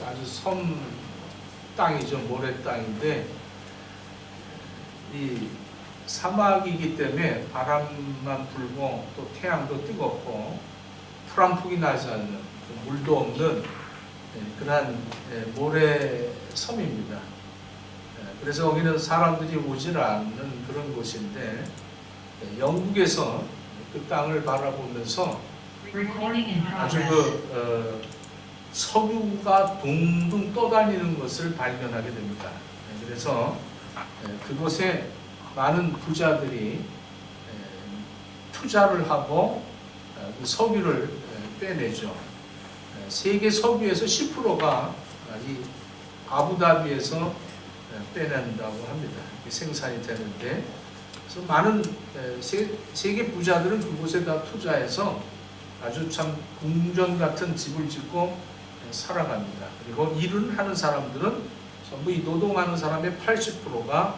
아주 섬 땅이죠. 모래 땅인데 이 사막이기 때문에 바람만 불고 또 태양도 뜨겁고 풀 한 폭이 나지 않는 물도 없는 그러한 모래 섬입니다. 그래서 거기는 사람들이 오질 않는 그런 곳인데 영국에서 그 땅을 바라보면서 아주 석유가 둥둥 떠다니는 것을 발견하게 됩니다. 그래서 그곳에 많은 부자들이 투자를 하고 그 석유를 빼내죠. 세계 석유에서 10%가 이 아부다비에서 빼낸다고 합니다. 생산이 되는데, 그래서 많은 세계 부자들은 그곳에다 투자해서 아주 참 궁전 같은 집을 짓고 살아갑니다. 그리고 일을 하는 사람들은 전부 이 노동하는 사람의 80%가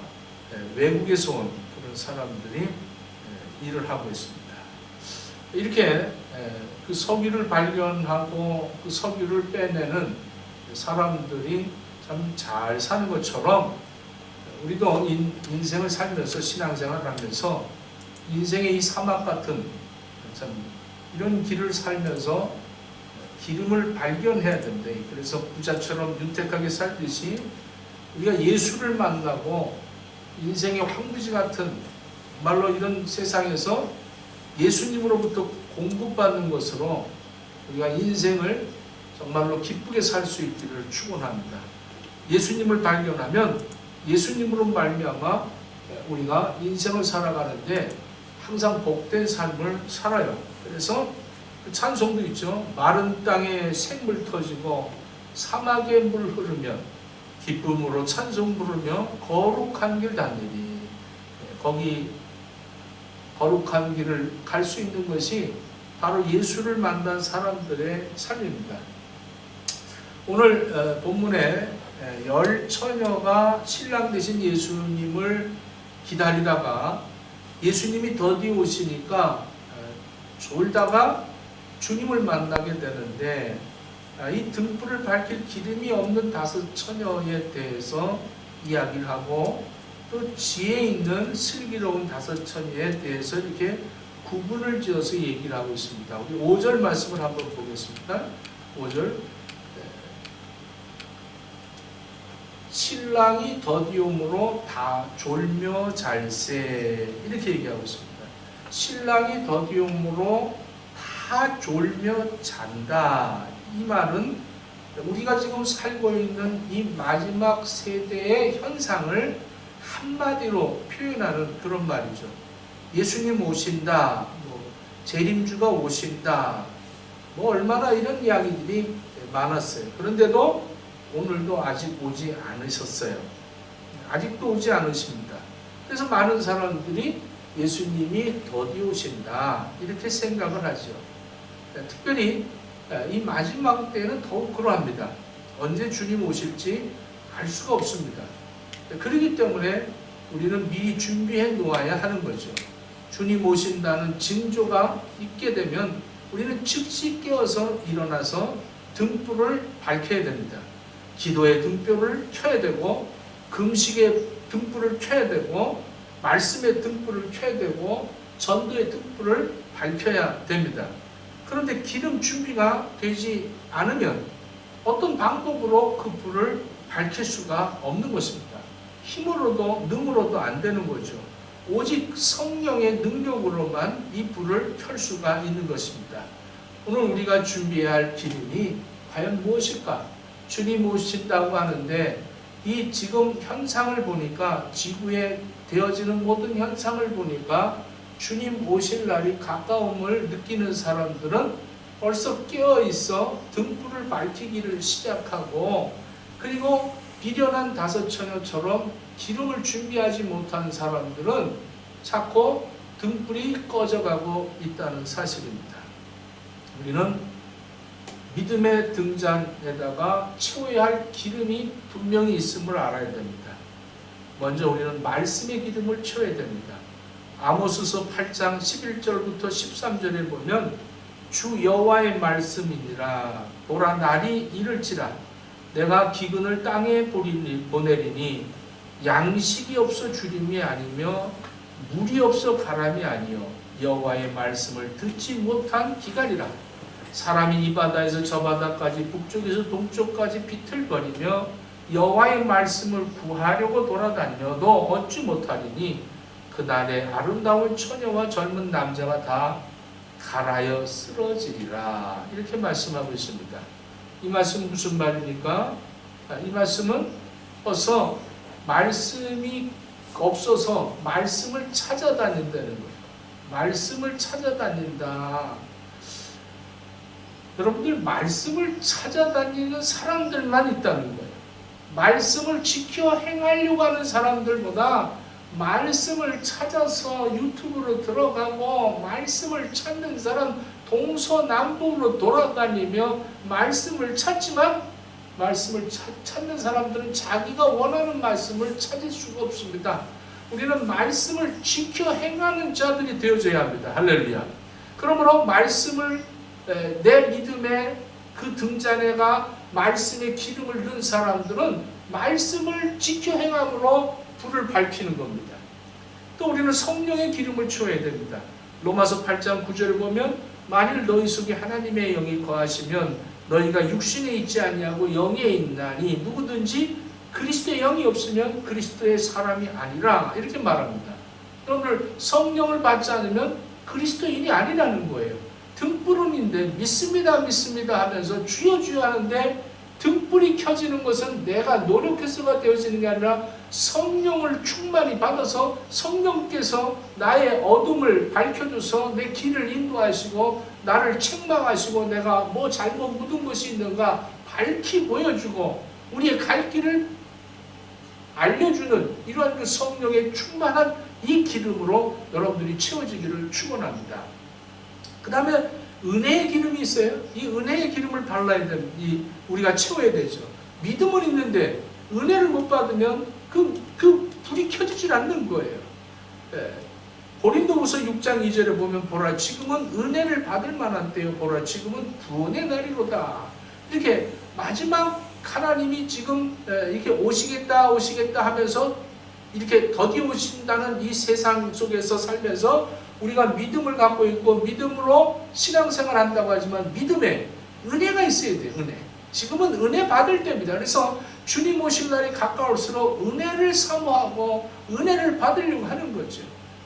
외국에서 온 그런 사람들이 일을 하고 있습니다. 이렇게 그 석유를 발견하고 그 석유를 빼내는 사람들이 참 잘 사는 것처럼 우리도 인생을 살면서 신앙생활을 하면서 인생의 이 사막 같은 참 이런 길을 살면서 기름을 발견해야 된다. 그래서 부자처럼 윤택하게 살듯이 우리가 예수를 만나고 인생의 황무지 같은 말로 이런 세상에서 예수님으로부터 공급받는 것으로 우리가 인생을 정말로 기쁘게 살 수 있기를 축원합니다. 예수님을 발견하면 예수님으로 말미암아 우리가 인생을 살아가는데 항상 복된 삶을 살아요. 그래서 그 찬송도 있죠. 마른 땅에 샘물 터지고 사막에 물 흐르면 기쁨으로 찬송 부르며 거룩한 길 다니리. 거기 거룩한 길을 갈 수 있는 것이 바로 예수를 만난 사람들의 삶입니다. 오늘 본문에 10처녀가 신랑 되신 예수님을 기다리다가 예수님이 더디 오시니까 졸다가 주님을 만나게 되는데 이 등불을 밝힐 기름이 없는 5처녀에 대해서 이야기를 하고 또 지혜 있는 슬기로운 5처녀에 대해서 이렇게 구분을 지어서 얘기를 하고 있습니다. 우리 5절 말씀을 한번 보겠습니다. 5절 신랑이 더디 오므로 다 졸며 잘세 이렇게 얘기하고 있습니다. 신랑이 더디 오므로 다 졸며 잔다. 이 말은 우리가 지금 살고 있는 이 마지막 세대의 현상을 한마디로 표현하는 그런 말이죠. 예수님 오신다, 재림주가 오신다, 얼마나 이런 이야기들이 많았어요. 그런데도 오늘도 아직 오지 않으셨어요. 아직도 오지 않으십니다. 그래서 많은 사람들이 예수님이 더디 오신다 이렇게 생각을 하죠. 특별히 이 마지막 때는 더욱 그러합니다. 언제 주님 오실지 알 수가 없습니다. 그렇기 때문에 우리는 미리 준비해 놓아야 하는 거죠. 주님 오신다는 징조가 있게 되면 우리는 즉시 깨어서 일어나서 등불을 밝혀야 됩니다. 기도의 등불을 켜야 되고 금식의 등불을 켜야 되고 말씀의 등불을 켜야 되고 전도의 등불을 밝혀야 됩니다. 그런데 기름 준비가 되지 않으면 어떤 방법으로 그 불을 밝힐 수가 없는 것입니다. 힘으로도 능으로도 안 되는 거죠. 오직 성령의 능력으로만 이 불을 켤 수가 있는 것입니다. 오늘 우리가 준비해야 할 기름이 과연 무엇일까? 주님 오신다고 하는데 이 지금 현상을 보니까 지구에 되어지는 모든 현상을 보니까 주님 오실 날이 가까움을 느끼는 사람들은 벌써 깨어있어 등불을 밝히기를 시작하고 그리고 비련한 5처녀처럼 기름을 준비하지 못한 사람들은 자꾸 등불이 꺼져가고 있다는 사실입니다. 우리는 믿음의 등잔에다가 채워야 할 기름이 분명히 있음을 알아야 됩니다. 먼저 우리는 말씀의 기름을 채워야 됩니다. 아모스서 8장 11절부터 13절에 보면 주 여호와의 말씀이니라 보라 날이 이를지라 내가 기근을 땅에 보내리니 양식이 없어 주림이 아니며 물이 없어 가람이 아니요 여호와의 말씀을 듣지 못한 기갈이라. 사람이 이 바다에서 저 바다까지 북쪽에서 동쪽까지 비틀거리며 여호와의 말씀을 구하려고 돌아다녀도 얻지 못하리니 그날에 아름다운 처녀와 젊은 남자가 다 갈아여 쓰러지리라. 이렇게 말씀하고 있습니다. 이 말씀은 무슨 말입니까? 이 말씀은 어서 말씀이 없어서 말씀을 찾아다닌다는 거예요. 말씀을 찾아다닌다. 여러분들, 말씀을 찾아다니는 사람들만 있다는 거예요. 말씀을 지켜 행하려고 하는 사람들보다 말씀을 찾아서 유튜브로 들어가고 말씀을 찾는 사람 동서남북으로 돌아다니며 말씀을 찾지만 말씀을 찾는 사람들은 자기가 원하는 말씀을 찾을 수가 없습니다. 우리는 말씀을 지켜 행하는 자들이 되어져야 합니다. 할렐루야. 그러므로 말씀을 내 믿음의 그 등잔에가 말씀의 기름을 넣은 사람들은 말씀을 지켜 행함으로 불을 밝히는 겁니다. 또 우리는 성령의 기름을 채워야 됩니다. 로마서 8장 9절을 보면 만일 너희 속에 하나님의 영이 거하시면 너희가 육신에 있지 아니하고 영에 있나니 누구든지 그리스도의 영이 없으면 그리스도의 사람이 아니라 이렇게 말합니다. 여러분들, 성령을 받지 않으면 그리스도인이 아니라는 거예요. 등불은인데 믿습니다 믿습니다 하면서 주여 주여 하는데 등불이 켜지는 것은 내가 노력해서가 되어지는 게 아니라 성령을 충만히 받아서 성령께서 나의 어둠을 밝혀줘서 내 길을 인도하시고 나를 책망하시고 내가 뭐 잘못 묻은 것이 있는가 밝히 보여주고 우리의 갈 길을 알려주는 이러한 그 성령의 충만한 이 기름으로 여러분들이 채워지기를 축원합니다. 그 다음에 은혜의 기름이 있어요. 이 은혜의 기름을 발라야 됩니다. 우리가 채워야 되죠. 믿음은 있는데 은혜를 못 받으면 그 불이 켜지질 않는 거예요. 고린도후서 6장 2절에 보면 보라 지금은 은혜를 받을 만한 때요 보라 지금은 구원의 날이로다. 이렇게 마지막 하나님이 지금 이렇게 오시겠다 하면서 이렇게 더디어 오신다는 이 세상 속에서 살면서 우리가 믿음을 갖고 있고 믿음으로 신앙생활 한다고 하지만 믿음에 은혜가 있어야 돼요. 은혜. 지금은 은혜 받을 때입니다. 그래서 주님 오실 날이 가까울수록 은혜를 사모하고 은혜를 받으려고 하는 거죠.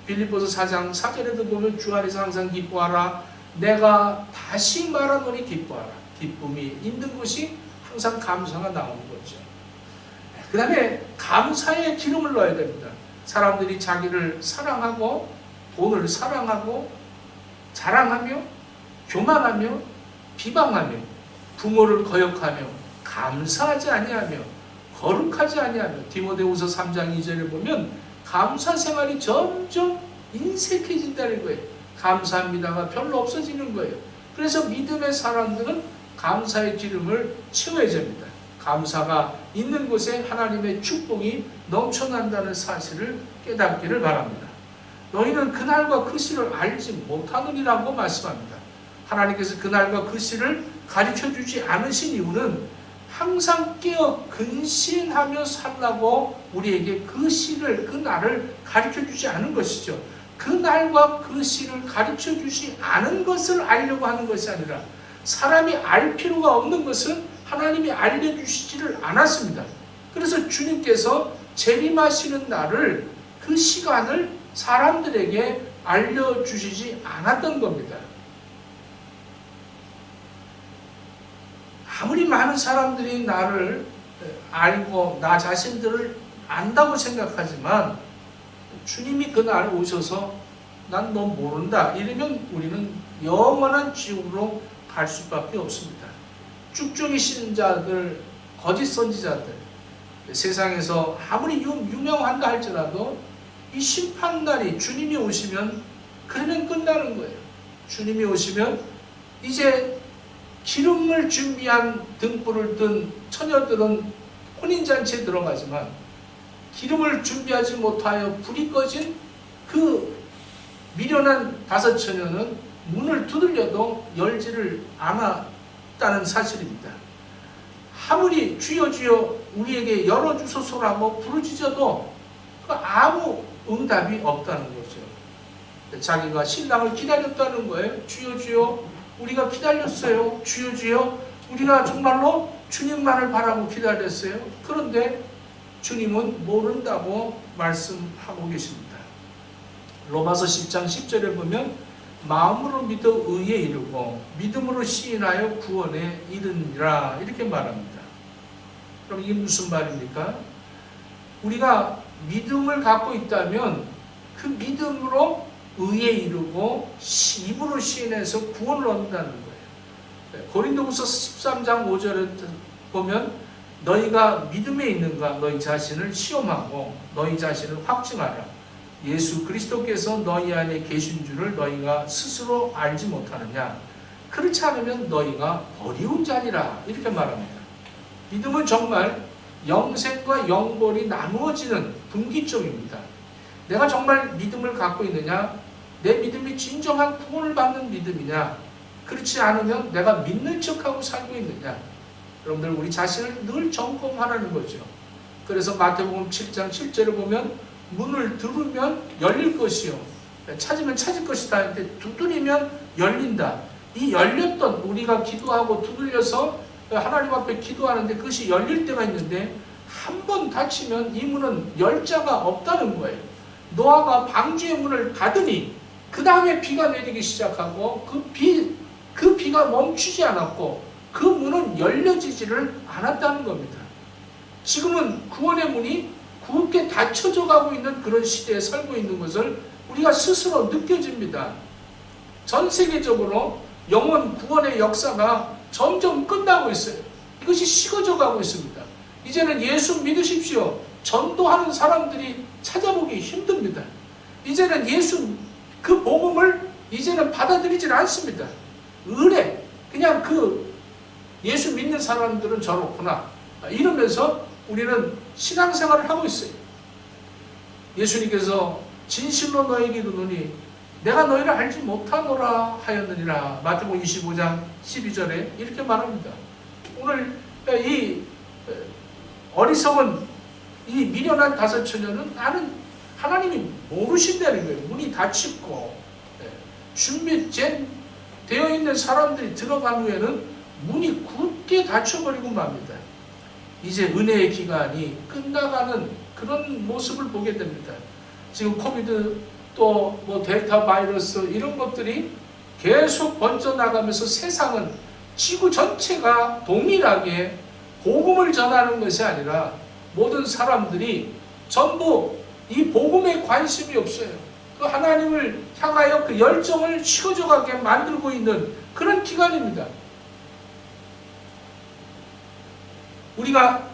빌립보서 4장 4절에도 보면 주 안에서 항상 기뻐하라. 내가 다시 말하노니 기뻐하라. 기쁨이 있는 곳이 항상 감사가 나오는 거죠. 그 다음에 감사의 기름을 넣어야 됩니다. 사람들이 자기를 사랑하고 돈을 사랑하고 자랑하며 교만하며 비방하며 부모를 거역하며 감사하지 아니하며 거룩하지 아니하며 디모데후서 3장 2절에 보면 감사 생활이 점점 인색해진다는 거예요. 감사합니다가 별로 없어지는 거예요. 그래서 믿음의 사람들은 감사의 기름을 채워야 됩니다. 감사가 있는 곳에 하나님의 축복이 넘쳐난다는 사실을 깨닫기를 바랍니다. 너희는 그날과 그 시를 알지 못하느니라고 말씀합니다. 하나님께서 그날과 그 시를 가르쳐주지 않으신 이유는 항상 깨어 근신하며 살라고 우리에게 그 시를, 그 날을 가르쳐주지 않은 것이죠. 그 날과 그 시를 가르쳐주지 않은 것을 알려고 하는 것이 아니라 사람이 알 필요가 없는 것은 하나님이 알려주시지를 않았습니다. 그래서 주님께서 재림하시는 날을, 그 시간을 사람들에게 알려주시지 않았던 겁니다. 아무리 많은 사람들이 나를 알고 나 자신들을 안다고 생각하지만 주님이 그날 오셔서 난 너 모른다 이러면 우리는 영원한 지옥으로 갈 수밖에 없습니다. 쭉정이 신자들, 거짓 선지자들, 세상에서 아무리 유명한다 할지라도 이 심판날이 주님이 오시면 그러면 끝나는 거예요. 주님이 오시면 이제 기름을 준비한 등불을 든 처녀들은 혼인잔치에 들어가지만 기름을 준비하지 못하여 불이 꺼진 그 미련한 다섯 처녀는 문을 두들려도 열지를 않았다는 사실입니다. 아무리 주여 주여 우리에게 열어주소서라고 부르짖어도 아무 응답이 없다는 거죠. 자기가 신랑을 기다렸다는 거예요. 주여 주여 우리가 기다렸어요. 주여 주여 우리가 정말로 주님만을 바라고 기다렸어요. 그런데 주님은 모른다고 말씀하고 계십니다. 로마서 10장 10절에 보면 마음으로 믿어 의에 이르고 믿음으로 시인하여 구원에 이르니라 이렇게 말합니다. 그럼 이게 무슨 말입니까? 우리가 믿음을 갖고 있다면 그 믿음으로 의에 이르고 입으로 시인해서 구원을 얻는다는 거예요. 고린도후서 13장 5절에 보면 너희가 믿음에 있는가 너희 자신을 시험하고 너희 자신을 확증하라. 예수 그리스도께서 너희 안에 계신 줄을 너희가 스스로 알지 못하느냐. 그렇지 않으면 너희가 어리운 자니라 이렇게 말합니다. 믿음은 정말 영생과 영벌이 나누어지는 분기점입니다. 내가 정말 믿음을 갖고 있느냐, 내 믿음이 진정한 구원을 받는 믿음이냐, 그렇지 않으면 내가 믿는 척하고 살고 있느냐. 여러분들 우리 자신을 늘 점검하라는 거죠. 그래서 마태복음 7장 7절을 보면 문을 두드리면 열릴 것이요 찾으면 찾을 것이다 했는데 두드리면 열린다. 이 열렸던 우리가 기도하고 두드려서 하나님 앞에 기도하는데 그것이 열릴 때가 있는데 한 번 닫히면 이 문은 열 자가 없다는 거예요. 노아가 방주의 문을 닫으니 그 다음에 비가 내리기 시작하고 그 비가 멈추지 않았고 그 문은 열려지지를 않았다는 겁니다. 지금은 구원의 문이 굳게 닫혀져 가고 있는 그런 시대에 살고 있는 것을 우리가 스스로 느껴집니다. 전 세계적으로 영혼 구원의 역사가 점점 끝나고 있어요. 이것이 식어져 가고 있습니다. 이제는 예수 믿으십시오. 전도하는 사람들이 찾아보기 힘듭니다. 이제는 예수 그 복음을 이제는 받아들이질 않습니다. 의뢰 그냥 그 예수 믿는 사람들은 저렇구나 이러면서 우리는 신앙생활을 하고 있어요. 예수님께서 진실로 너에게 이르노니 내가 너희를 알지 못하노라 하였느니라. 마태복음 25장 12절에 이렇게 말합니다. 오늘 이 어리석은 이 미련한 다섯 처녀는 나는 하나님이 모르신다는 거예요. 문이 닫히고 준비되어 있는 사람들이 들어간 후에는 문이 굳게 닫혀버리고 맙니다. 이제 은혜의 기간이 끝나가는 그런 모습을 보게 됩니다. 지금 코비드 또 뭐 델타 바이러스 이런 것들이 계속 번져나가면서 세상은 지구 전체가 동일하게 복음을 전하는 것이 아니라 모든 사람들이 전부 이 복음에 관심이 없어요. 그 하나님을 향하여 그 열정을 식어져 가게 만들고 있는 그런 기간입니다. 우리가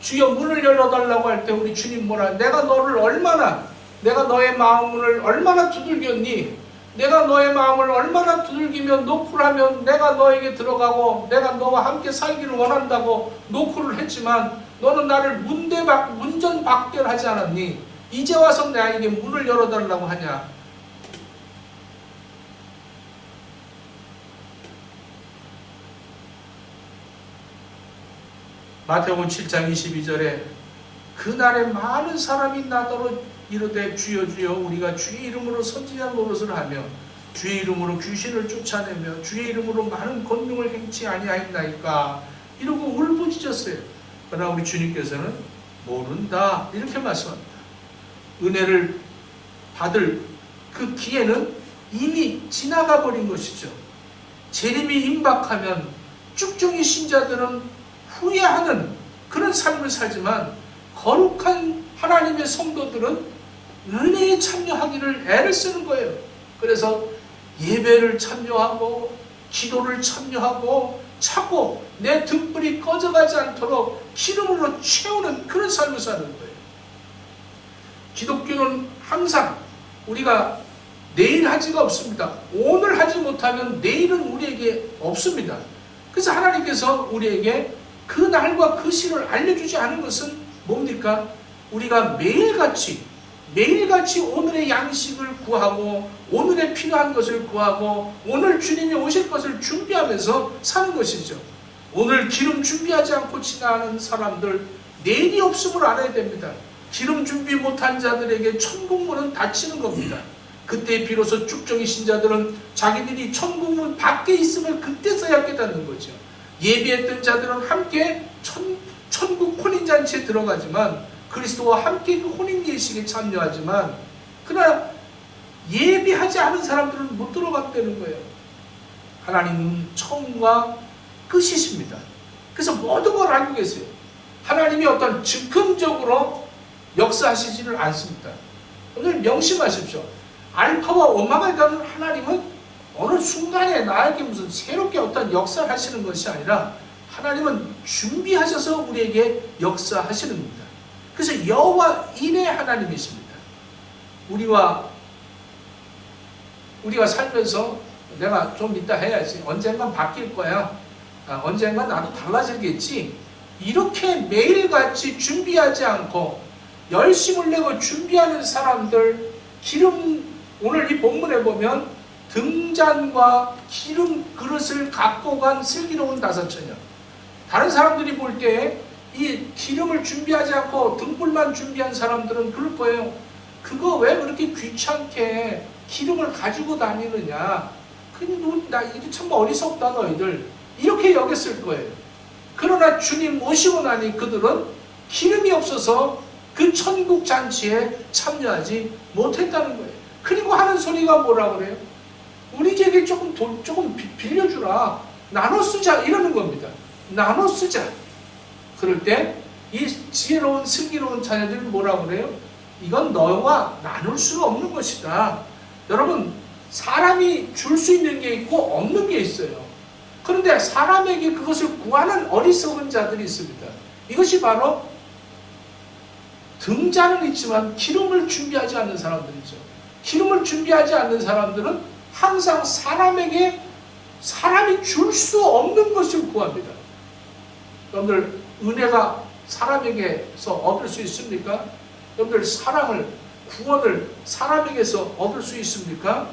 주여 문을 열어달라고 할 때 우리 주님 뭐라 내가 너의 마음을 얼마나 두들겼니? 내가 너의 마음을 얼마나 두들기면 노크라면 내가 너에게 들어가고 내가 너와 함께 살기를 원한다고 노크를 했지만 너는 나를 문전박결하지 않았니? 이제 와서 나에게 문을 열어달라고 하냐? 마태복음 7장 22절에 그날에 많은 사람이 나더러 이르되 주여 주여 우리가 주의 이름으로 선지자 노릇을 하며 주의 이름으로 귀신을 쫓아내며 주의 이름으로 많은 권능을 행치 아니하였나이까 이러고 울부짖었어요. 그러나 우리 주님께서는 모른다 이렇게 말씀합니다. 은혜를 받을 그 기회는 이미 지나가 버린 것이죠. 재림이 임박하면 쭉중이 신자들은 후회하는 그런 삶을 살지만 거룩한 하나님의 성도들은 은혜에 참여하기를 애를 쓰는 거예요. 그래서 예배를 참여하고 기도를 참여하고 자꾸 내 등불이 꺼져가지 않도록 기름으로 채우는 그런 삶을 사는 거예요. 기독교는 항상 우리가 내일 하지가 없습니다. 오늘 하지 못하면 내일은 우리에게 없습니다. 그래서 하나님께서 우리에게 그 날과 그 시를 알려주지 않은 것은 뭡니까? 우리가 매일같이 오늘의 양식을 구하고 오늘의 필요한 것을 구하고 오늘 주님이 오실 것을 준비하면서 사는 것이죠. 오늘 기름 준비하지 않고 지나가는 사람들 내일이 없음을 알아야 됩니다. 기름 준비 못한 자들에게 천국문은 닫히는 겁니다. 그때 비로소 쭉정이 신자들은 자기들이 천국문 밖에 있음을 그때서야 깨닫는 거죠. 예비했던 자들은 함께 천국 혼인잔치에 들어가지만 그리스도와 함께 그 혼인예식에 참여하지만 그러나 예비하지 않은 사람들은 못 들어간다는 거예요. 하나님은 처음과 끝이십니다. 그래서 모든 걸 알고 계세요. 하나님이 어떤 즉흥적으로 역사하시지를 않습니다. 오늘 명심하십시오. 알파와 오마가라는 하나님은 어느 순간에 나에게 무슨 새롭게 어떤 역사를 하시는 것이 아니라 하나님은 준비하셔서 우리에게 역사하시는 겁니다. 그래서 여호와 일의 하나님이십니다. 우리가 살면서 내가 좀 이따 해야지, 언젠간 바뀔 거야, 언젠간 나도 달라지겠지, 이렇게 매일같이 준비하지 않고 열심을 내고 준비하는 사람들, 오늘 이 본문에 보면 등잔과 기름 그릇을 갖고 간 슬기로운 다섯 처녀. 다른 사람들이 볼 때 이 기름을 준비하지 않고 등불만 준비한 사람들은 그럴 거예요. 그거 왜 그렇게 귀찮게 기름을 가지고 다니느냐, 이게 참 어리석다 너희들, 이렇게 여겼을 거예요. 그러나 주님 모시고 나니 그들은 기름이 없어서 그 천국 잔치에 참여하지 못했다는 거예요. 그리고 하는 소리가 뭐라 그래요? 우리에게 조금 빌려주라, 나눠 쓰자, 이러는 겁니다. 나눠 쓰자. 그럴 때 이 지혜로운 슬기로운 자녀들은 뭐라 그래요? 이건 너와 나눌 수가 없는 것이다. 여러분, 사람이 줄 수 있는 게 있고 없는 게 있어요. 그런데 사람에게 그것을 구하는 어리석은 자들이 있습니다. 이것이 바로 등잔은 있지만 기름을 준비하지 않는 사람들이죠. 기름을 준비하지 않는 사람들은 항상 사람이 줄 수 없는 것을 구합니다. 여러분들, 은혜가 사람에게서 얻을 수 있습니까? 여러분들, 사랑을, 구원을 사람에게서 얻을 수 있습니까?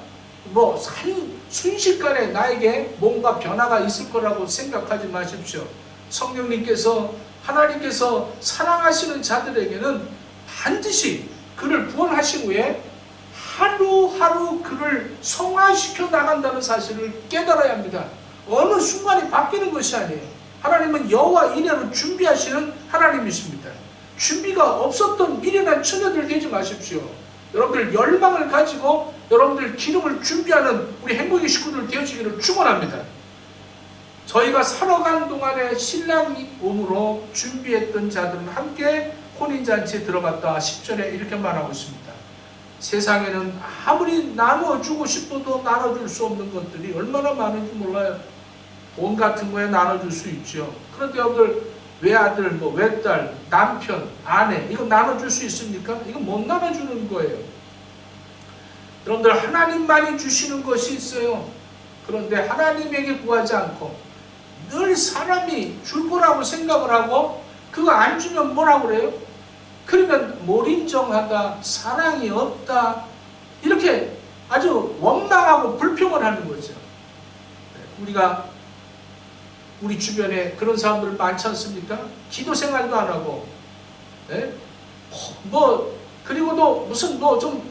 순식간에 나에게 뭔가 변화가 있을 거라고 생각하지 마십시오. 성령님께서, 하나님께서 사랑하시는 자들에게는 반드시 그를 구원하신 후에 하루하루 그를 성화시켜 나간다는 사실을 깨달아야 합니다. 어느 순간이 바뀌는 것이 아니에요. 하나님은 여호와 이레로 준비하시는 하나님이십니다. 준비가 없었던 미련한 처녀들 되지 마십시오. 여러분들 열망을 가지고 여러분들 기름을 준비하는 우리 행복의 식구들 되어지기를 축원합니다. 저희가 살아간 동안에 신랑이 몸으로 준비했던 자들은 함께 혼인잔치에 들어갔다. 10절에 이렇게 말하고 있습니다. 세상에는 아무리 나눠주고 싶어도 나눠줄 수 없는 것들이 얼마나 많은지 몰라요. 돈 같은 거에 나눠줄 수 있죠. 그런데 여러분들, 외아들, 외딸, 남편, 아내, 이거 나눠줄 수 있습니까? 이거 못 나눠주는 거예요. 여러분들, 하나님만이 주시는 것이 있어요. 그런데 하나님에게 구하지 않고 늘 사람이 줄 거라고 생각을 하고 그거 안 주면 뭐라고 그래요? 그러면 몰인정하다, 사랑이 없다, 이렇게 아주 원망하고 불평을 하는 거죠. 우리 주변에 그런 사람들 많지 않습니까? 기도 생활도 안 하고, 그리고도 무슨 좀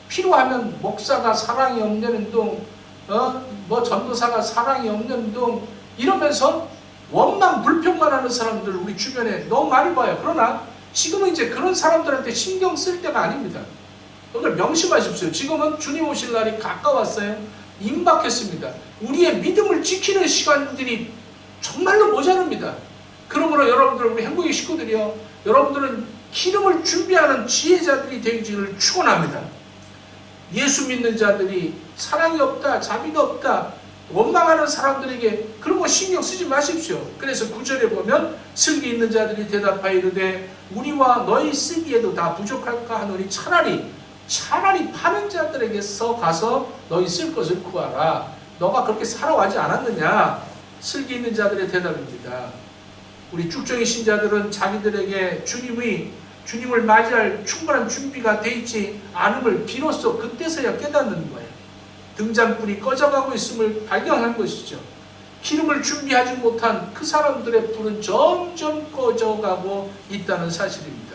필요하면 목사가 사랑이 없는 둥, 전도사가 사랑이 없는 둥, 이러면서 원망 불평만 하는 사람들 우리 주변에 너무 많이 봐요. 그러나 지금은 이제 그런 사람들한테 신경 쓸 때가 아닙니다. 오늘 명심하십시오. 지금은 주님 오실 날이 가까웠어요. 임박했습니다. 우리의 믿음을 지키는 시간들이 정말로 모자랍니다. 그러므로 여러분들, 우리 행복의 식구들이요, 여러분들은 기름을 준비하는 지혜자들이 되기를 축원합니다. 예수 믿는 자들이 사랑이 없다, 자비가 없다, 원망하는 사람들에게 그런 거 신경 쓰지 마십시오. 그래서 9절에 보면 슬기 있는 자들이 대답하여 이르되 우리와 너희 쓰기에도 다 부족할까 하노니 차라리 파는 자들에게서 가서 너희 쓸 것을 구하라. 너가 그렇게 살아가지 않았느냐? 슬기 있는 자들의 대답입니다. 우리 쭉정이 신자들은 자기들에게 주님을 맞이할 충분한 준비가 되어 있지 않음을 비로소 그때서야 깨닫는 거예요. 등잔불이 꺼져가고 있음을 발견한 것이죠. 기름을 준비하지 못한 그 사람들의 불은 점점 꺼져가고 있다는 사실입니다.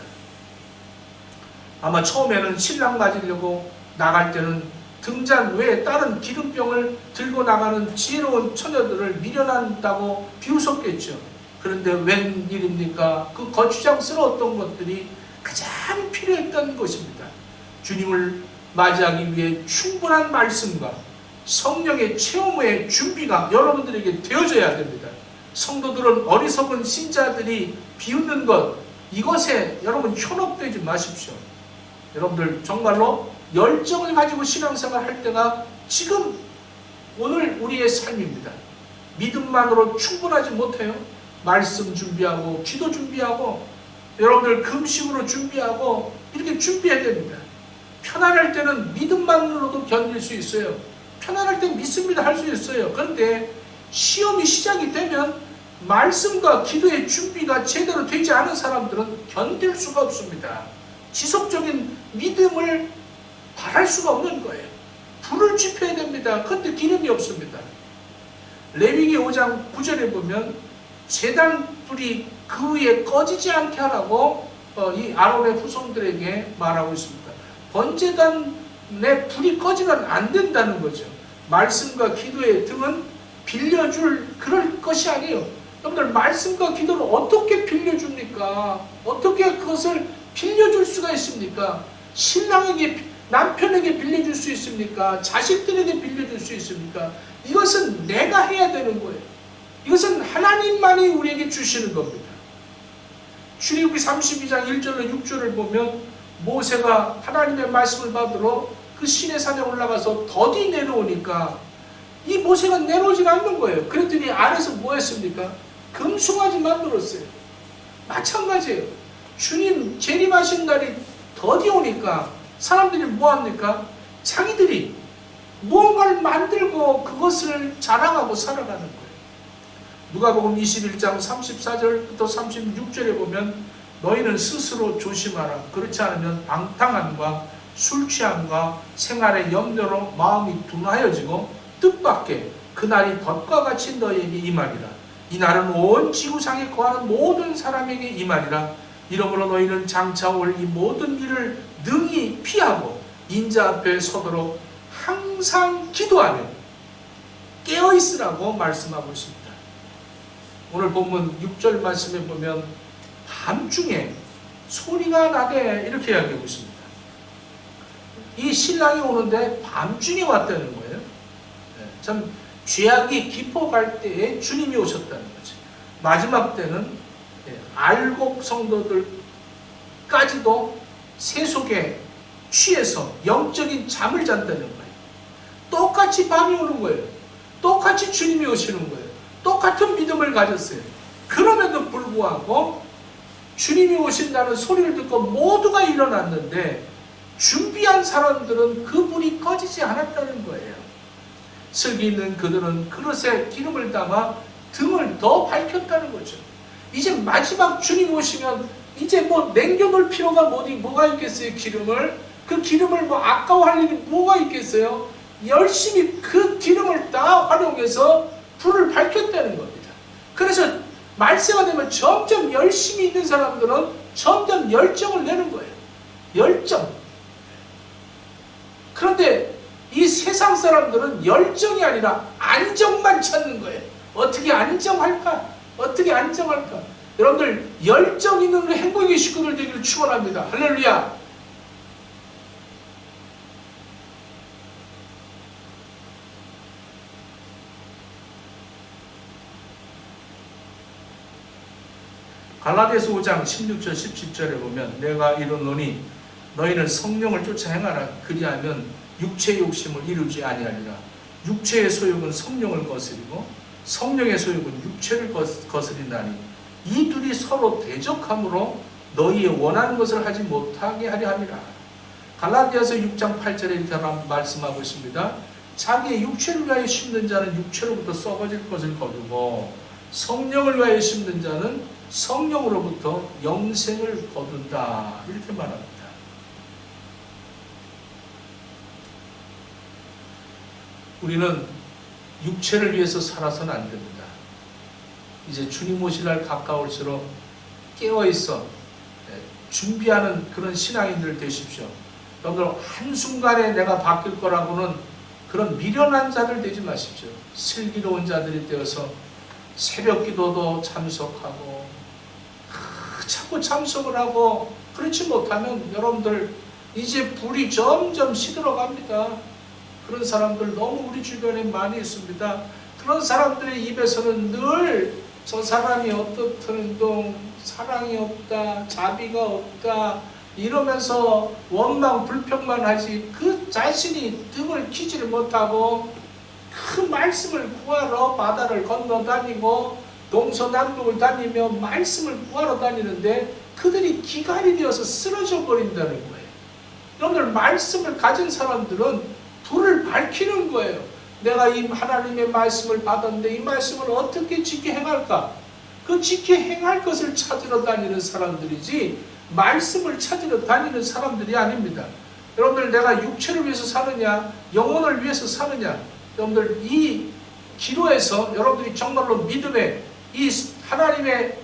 아마 처음에는 신랑 맞으려고 나갈 때는 등잔 외에 다른 기름병을 들고 나가는 지혜로운 처녀들을 미련한다고 비웃었겠죠. 그런데 웬일입니까? 그 거추장스러웠던 것들이 가장 필요했던 것입니다. 주님을 맞이하기 위해 충분한 말씀과 성령의 체험의 준비가 여러분들에게 되어져야 됩니다. 성도들은 어리석은 신자들이 비웃는 것, 이것에 여러분 현혹되지 마십시오. 여러분들 정말로 열정을 가지고 신앙생활 할 때가 지금 오늘 우리의 삶입니다. 믿음만으로 충분하지 못해요. 말씀 준비하고 기도 준비하고 여러분들 금식으로 준비하고 이렇게 준비해야 됩니다. 편안할 때는 믿음만으로도 견딜 수 있어요. 편안할 때 믿습니다 할 수 있어요. 그런데 시험이 시작이 되면 말씀과 기도의 준비가 제대로 되지 않은 사람들은 견딜 수가 없습니다. 지속적인 믿음을 바랄 수가 없는 거예요. 불을 지펴야 됩니다. 그런데 기름이 없습니다. 레위기 5장 9절에 보면 제단 불이 그 위에 꺼지지 않게 하라고 이 아론의 후손들에게 말하고 있습니다. 번제단에 불이 꺼지면 안 된다는 거죠. 말씀과 기도의 등은 빌려줄 그럴 것이 아니에요. 여러분들 말씀과 기도를 어떻게 빌려줍니까? 어떻게 그것을 빌려줄 수가 있습니까? 신랑에게 남편에게 빌려줄 수 있습니까? 자식들에게 빌려줄 수 있습니까? 이것은 내가 해야 되는 거예요. 이것은 하나님만이 우리에게 주시는 겁니다. 출애굽기 32장 1절로 6절을 보면 모세가 하나님의 말씀을 받으러 그 시내산에 올라가서 더디 내려오니까 이 모세가 내려오질 않는 거예요. 그랬더니 안에서 뭐 했습니까? 금송아지 만들었어요. 마찬가지예요. 주님 재림하신 날이 더디 오니까 사람들이 뭐합니까? 자기들이 무언가를 만들고 그것을 자랑하고 살아가는 거예요. 누가복음 21장 34절부터 36절에 보면 너희는 스스로 조심하라. 그렇지 않으면 방탕함과 술취함과 생활의 염려로 마음이 둔하여지고 뜻밖의 그날이 덫과 같이 너희에게 임하리라. 이 날은 온 지구상에 거하는 모든 사람에게 임하리라. 이러므로 너희는 장차 올 이 모든 일을 능히 피하고 인자 앞에 서도록 항상 기도하며 깨어있으라고 말씀하고 있습니다. 오늘 본문 6절 말씀에 보면 밤중에 소리가 나되 이렇게 이야기하고 있습니다. 이 신랑이 오는데 밤중에 왔다는 거예요. 참 죄악이 깊어갈 때에 주님이 오셨다는 거죠. 마지막 때는 알곡 성도들까지도 세속에 취해서 영적인 잠을 잔다는 거예요. 똑같이 밤이 오는 거예요. 똑같이 주님이 오시는 거예요. 똑같은 믿음을 가졌어요. 그럼에도 불구하고 주님이 오신다는 소리를 듣고 모두가 일어났는데 준비한 사람들은 그 불이 꺼지지 않았다는 거예요. 슬기 있는 그들은 그릇에 기름을 담아 등을 더 밝혔다는 거죠. 이제 마지막 주님 오시면 이제 뭐 남겨놓을 필요가 뭐가 있겠어요? 그 기름을 뭐 아까워할 일이 뭐가 있겠어요? 열심히 그 기름을 다 활용해서 불을 밝혔다는 겁니다. 그래서 말세가 되면 점점 열심히 있는 사람들은 점점 열정을 내는 거예요. 열정. 그런데 이 세상 사람들은 열정이 아니라 안정만 찾는 거예요. 어떻게 안정할까? 어떻게 안정할까? 여러분들 열정 있는 행복의 식구들 되기를 축원합니다. 할렐루야. 갈라디아서 5장 16절 17절에 보면 내가 이르노니 너희는 성령을 쫓아 행하라. 그리하면 육체의 욕심을 이루지 아니하리라. 육체의 소욕은 성령을 거스리고 성령의 소욕은 육체를 거스린다니 이 둘이 서로 대적함으로 너희의 원하는 것을 하지 못하게 하려 함이라. 갈라디아서 6장 8절에 이렇게 말씀하고 있습니다. 자기의 육체를 위하여 심는 자는 육체로부터 썩어질 것을 거두고 성령을 위하여 심는 자는 성령으로부터 영생을 거둔다. 이렇게 말합니다. 우리는 육체를 위해서 살아서는 안 됩니다. 이제 주님 오실 날 가까울수록 깨어있어 준비하는 그런 신앙인들 되십시오. 여러분들 한순간에 내가 바뀔 거라고는 그런 미련한 자들 되지 마십시오. 슬기로운 자들이 되어서 새벽 기도도 참석하고 자꾸 참석을 하고, 그렇지 못하면 여러분들 이제 불이 점점 시들어갑니다. 그런 사람들 너무 우리 주변에 많이 있습니다. 그런 사람들의 입에서는 늘 저 사람이 어떻든 사랑이 없다, 자비가 없다 이러면서 원망 불평만 하지, 그 자신이 등을 키지를 못하고 그 말씀을 구하러 바다를 건너 다니고 동서남북을 다니며 말씀을 구하러 다니는데 그들이 기갈이 되어서 쓰러져 버린다는 거예요. 여러분들, 말씀을 가진 사람들은 불을 밝히는 거예요. 내가 이 하나님의 말씀을 받았는데 이 말씀을 어떻게 지켜 행할까? 그 지켜 행할 것을 찾으러 다니는 사람들이지 말씀을 찾으러 다니는 사람들이 아닙니다. 여러분들, 내가 육체를 위해서 사느냐 영혼을 위해서 사느냐, 여러분들 이 기도에서 여러분들이 정말로 믿음에 이 하나님의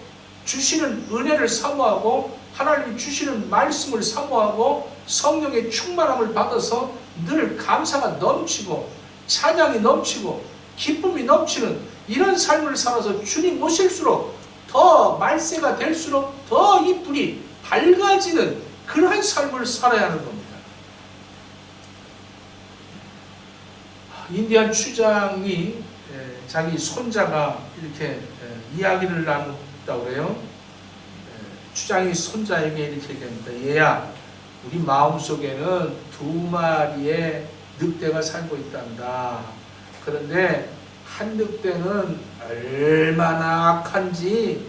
주시는 은혜를 사모하고 하나님이 주시는 말씀을 사모하고 성령의 충만함을 받아서 늘 감사가 넘치고 찬양이 넘치고 기쁨이 넘치는 이런 삶을 살아서 주님 오실수록 더 말세가 될수록 더 이 불이 밝아지는 그러한 삶을 살아야 하는 겁니다. 인디안 추장이 자기 손자가 이렇게 이야기를 나눴다고 그래요. 추장이 손자에게 이렇게 얘기합니다. 얘야, 우리 마음속에는 2마리의 늑대가 살고 있단다. 그런데 한 늑대는 얼마나 악한지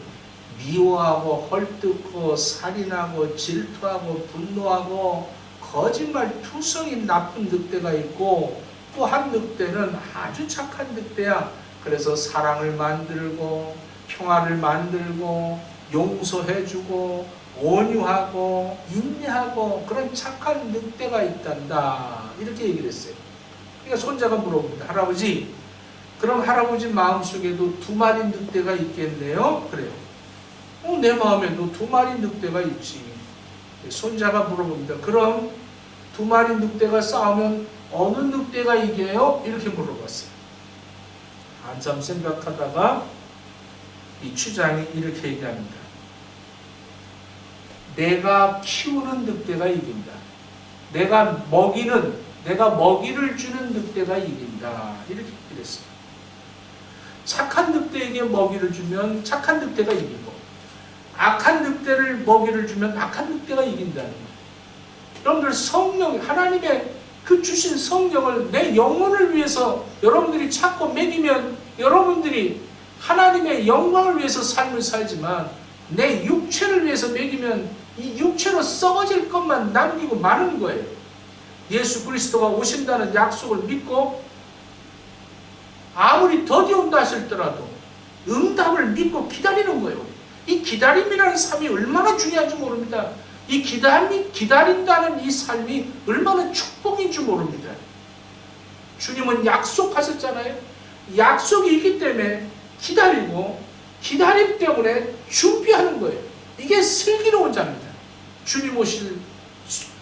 미워하고 헐뜯고 살인하고 질투하고 분노하고 거짓말 투성인 나쁜 늑대가 있고, 또 한 늑대는 아주 착한 늑대야. 그래서 사랑을 만들고 평화를 만들고 용서해주고 온유하고 인내하고 그런 착한 늑대가 있단다. 이렇게 얘기를 했어요. 그러니까 손자가 물어봅니다. 할아버지, 그럼 할아버지 마음속에도 2마리 늑대가 있겠네요? 그래요. 내 마음에도 2마리 늑대가 있지. 손자가 물어봅니다. 그럼 2마리 늑대가 싸우면 어느 늑대가 이겨요? 이렇게 물어봤어요. 한참 생각하다가 이 추장이 이렇게 얘기합니다. 내가 키우는 늑대가 이긴다. 내가 먹이를 주는 늑대가 이긴다. 이렇게 얘기했어요. 착한 늑대에게 먹이를 주면 착한 늑대가 이기고, 악한 늑대를 먹이를 주면 악한 늑대가 이긴다는 거예요. 여러분들, 성령, 하나님의 그 주신 성령을 내 영혼을 위해서 여러분들이 찾고 먹이면 여러분들이 하나님의 영광을 위해서 삶을 살지만, 내 육체를 위해서 먹이면 이 육체로 썩어질 것만 남기고 마는 거예요. 예수 그리스도가 오신다는 약속을 믿고 아무리 더디 온다 하실더라도 응답을 믿고 기다리는 거예요. 이 기다림이라는 삶이 얼마나 중요한지 모릅니다. 이 기다린다는 이 삶이 얼마나 축복인 줄 모릅니다. 주님은 약속하셨잖아요. 약속이 있기 때문에 기다리고, 기다림 때문에 준비하는 거예요. 이게 슬기로운 자입니다. 주님 오실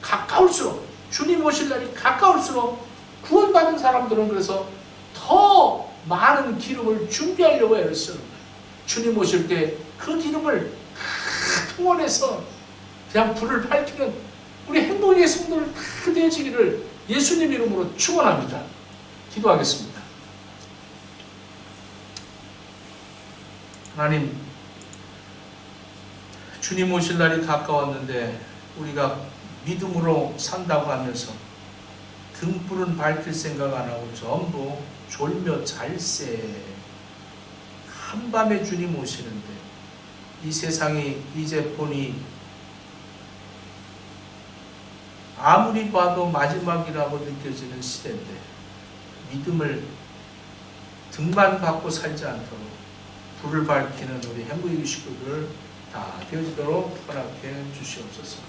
가까울수록, 주님 오실 날이 가까울수록 구원받은 사람들은 그래서 더 많은 기름을 준비하려고 애를 쓰는 거예요. 주님 오실 때 그 기름을 다 통원해서 그냥 불을 밝히는 우리 행복의 성도를 다 되어지기를 예수님 이름으로 축원합니다. 기도하겠습니다. 하나님, 주님 오실 날이 가까웠는데 우리가 믿음으로 산다고 하면서 등불은 밝힐 생각 안 하고 전부 졸며 잘새, 한밤에 주님 오시는데 이 세상이 이제 보니 아무리 봐도 마지막이라고 느껴지는 시대인데 믿음을 등만 갖고 살지 않도록 불을 밝히는 우리 행복의 식구들 다 되어지도록 허락해 주시옵소서.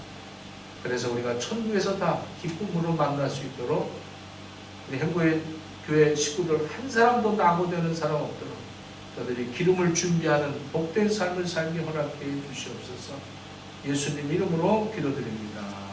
그래서 우리가 천국에서 다 기쁨으로 만날 수 있도록 우리 행복의 교회 식구들 한 사람도 낙오되는 사람 없도록 그들이 기름을 준비하는 복된 삶을 살게 허락해 주시옵소서. 예수님 이름으로 기도드립니다.